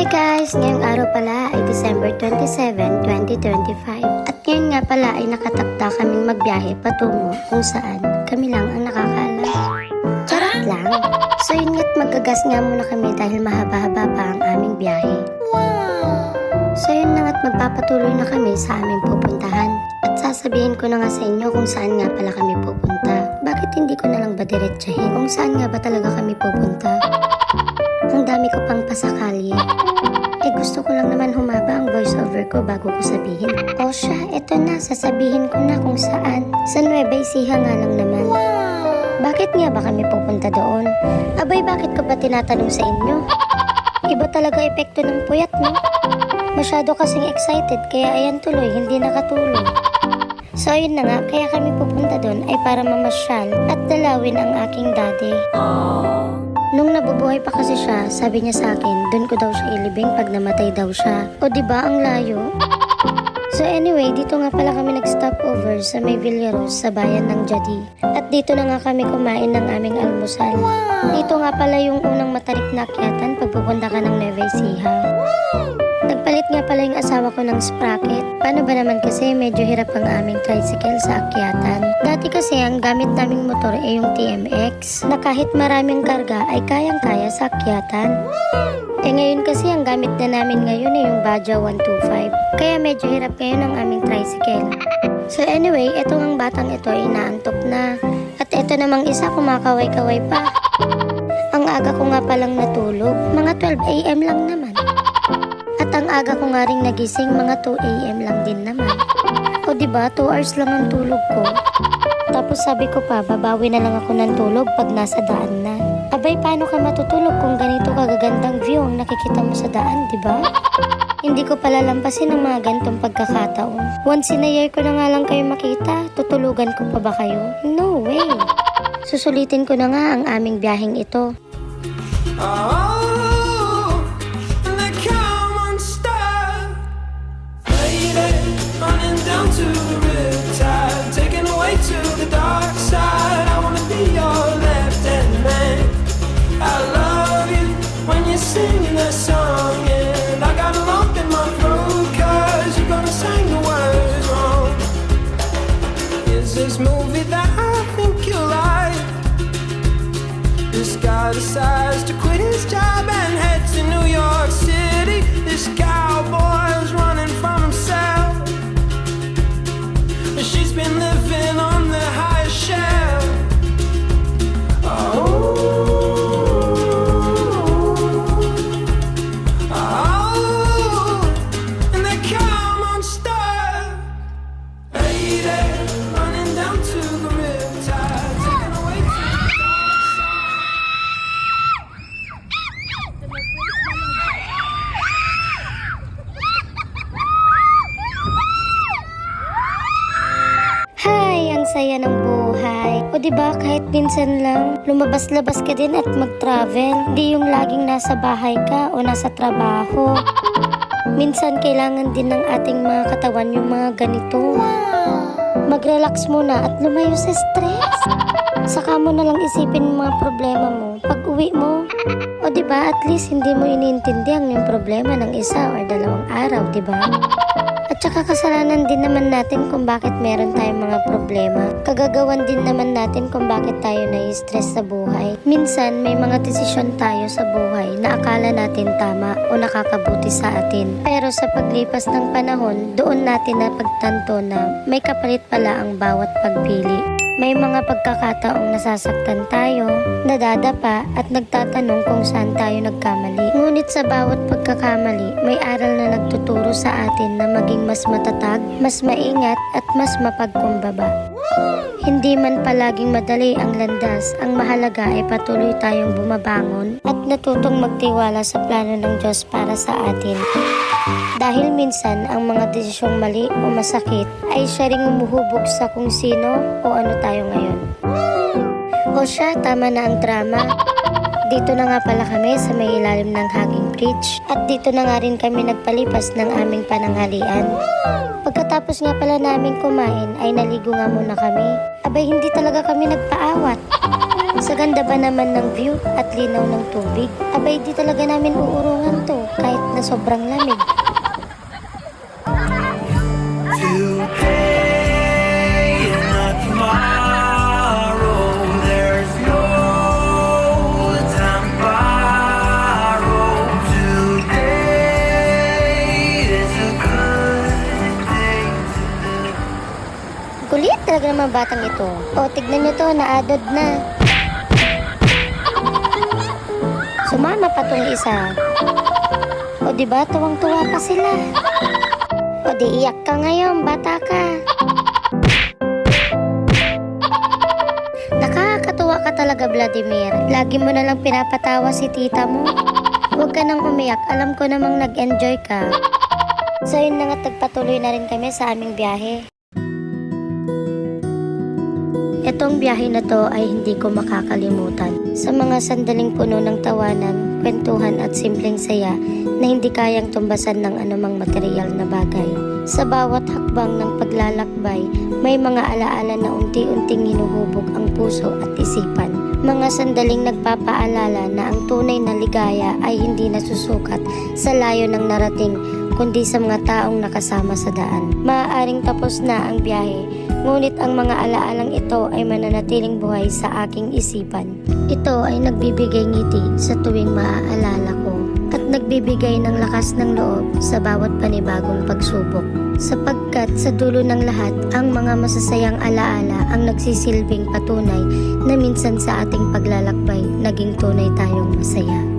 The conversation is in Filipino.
Hi guys! Ngayong araw pala ay December 27, 2025. At ngayon nga pala ay nakatakda kaming magbiyahe patungo kung saan kami lang ang nakakaalam. Charot lang! So yun nga't maggagas nga muna kami dahil mahaba-haba pa ang aming biyahe. So yun na nga't magpapatuloy na kami sa aming pupuntahan. At sasabihin ko na nga sa inyo kung saan nga pala kami pupunta. Bakit hindi ko na lang ba diretsahin kung saan nga ba talaga kami pupunta? Ang dami ko pang pasakalye. Gusto ko lang naman humaba ang voiceover ko bago ko sabihin. O siya, eto na, sasabihin ko na kung saan. Sa Nueva Ecija nga lang naman. Bakit nga ba kami pupunta doon? Abay, bakit ko ba tinatanong sa inyo? Iba talaga epekto ng puyat, no? Masyado kasing excited, kaya ayan tuloy, hindi nakatulog. So ayun na nga, kaya kami pupunta doon ay para mamasyal at dalawin ang aking daddy. Nung nabubuhay pa kasi siya, sabi niya sa akin, doon ko daw siya ilibing pag namatay daw siya. O diba ang layo? So anyway, dito nga pala kami nag-stopover sa may Villaros sa bayan ng Jadi. At dito na nga kami kumain ng aming almusal. Dito nga pala yung unang matarik na akyatan pag pupunta ka ng Nueva Ecija. Nagpalit nga pala yung asawa ko ng sprocket. Paano ba naman kasi medyo hirap ang aming tricycle sa akyatan. Dati kasi ang gamit naming motor ay yung TMX na kahit maraming karga ay kayang-kaya sa akyatan. Ngayon kasi ang gamit na namin ngayon ay yung Baja 125. Kaya medyo hirap ngayon ang aming tricycle. So anyway, etong ang batang ito ay inaantok na. At eto namang isa kumakaway-kaway pa. Ang aga ko nga palang natulog, mga 12 AM lang naman. At ang aga ko nga ring nagising, mga 2 AM lang din naman. O diba, 2 hours lang ang tulog ko. Tapos sabi ko pa, babawi na lang ako ng tulog pag nasa daan na. Abay, paano ka matutulog kung ganito kagagandang view ang nakikita mo sa daan, diba? Hindi ko palalampasin ang mga gantong pagkakataon. Once in a year ko na nga lang kayo makita, tutulugan ko pa ba kayo? No way! Susulitin ko na nga ang aming biyaheng ito. Running down to the riptide, taken away to the dark side. I wanna be your left-hand man. I love you when you're singing that song, and I got a lump in my throat 'cause you're gonna sing the words wrong. Is this movie that I think you like? This guy decides to quit his job and head to New York City. This cowboy's running from himself. She's been living on the highest shelf. And they come unstuck. Lady, running down to the riptide, taken away to the dark side. Hi! Ang saya ng buhay. O diba kahit minsan lang, lumabas-labas ka din at mag-travel. Hindi yung laging nasa bahay ka o nasa trabaho. Minsan kailangan din ng ating mga katawan yung mga ganito. Mag-relax muna at lumayo sa stress. Saka mo na lang isipin yung mga problema mo pag uwi mo. O diba at least hindi mo iniintindihan yung problema ng isa o dalawang araw, diba? At saka kasalanan din naman natin kung bakit meron tayong mga problema. Kagagawan din naman natin kung bakit tayo nai-stress sa buhay. Minsan may mga desisyon tayo sa buhay na akala natin tama o nakakabuti sa atin. Pero sa paglipas ng panahon, doon natin napagtanto na may kapalit pala ang bawat pagpili. May mga pagkakataong nasasaktan tayo, nadadapa at nagtatanong kung saan tayo nagkamali. Ngunit sa bawat pagkakamali, may aral na nagtuturo sa atin na maging mas matatag, mas maingat at mas mapagkumbaba. Hindi man palaging madali ang landas, ang mahalaga ay patuloy tayong bumabangon at natutong magtiwala sa plano ng Diyos para sa atin. Dahil minsan ang mga desisyong mali o masakit ay siya ring umuhubog sa kung sino o ano tayo ngayon. O siya, tama na ang drama. Dito na nga pala kami sa may ilalim ng hanging bridge at dito na nga rin kami nagpalipas ng aming pananghalian. Pagkatapos nga pala namin kumain ay naligo nga muna kami. Abay, hindi talaga kami nagpaawat. Sa ganda ba naman ng view at linaw ng tubig, abay di talaga namin uurungan to kahit na sobrang lamig. Today is not tomorrow. There's no time to borrow. Today is a good day to live. Kulit talaga naman batang ito. O, tignan nyo to, naadod na. Sumama pa tong isa. O, diba, tuwang-tuwa pa sila. O, di iyak ka ngayon, bata ka. Nakakatuwa ka talaga, Vladimir. Lagi mo na lang pinapatawa si tita mo. Huwag ka nang umiyak, alam ko namang nag-enjoy ka. So yun na nga, tagpatuloy na rin kami sa aming biyahe. Itong biyahe na to ay hindi ko makakalimutan. Sa mga sandaling puno ng tawanan, kwentuhan at simpleng saya na hindi kayang tumbasan ng anumang material na bagay. Sa bawat hakbang ng paglalakbay, may mga alaala na unti-unting hinuhubog ang puso at isipan. Mga sandaling nagpapaalala na ang tunay na ligaya ay hindi nasusukat sa layo ng narating, kundi sa mga taong nakasama sa daan. Maaaring tapos na ang biyahe, ngunit ang mga alaalang ito ay mananatiling buhay sa aking isipan. Ito ay nagbibigay ngiti sa tuwing maaalala ko at nagbibigay ng lakas ng loob sa bawat panibagong pagsubok. Sapagkat sa dulo ng lahat, ang mga masasayang alaala ang nagsisilbing patunay na minsan sa ating paglalakbay, naging tunay tayong masaya.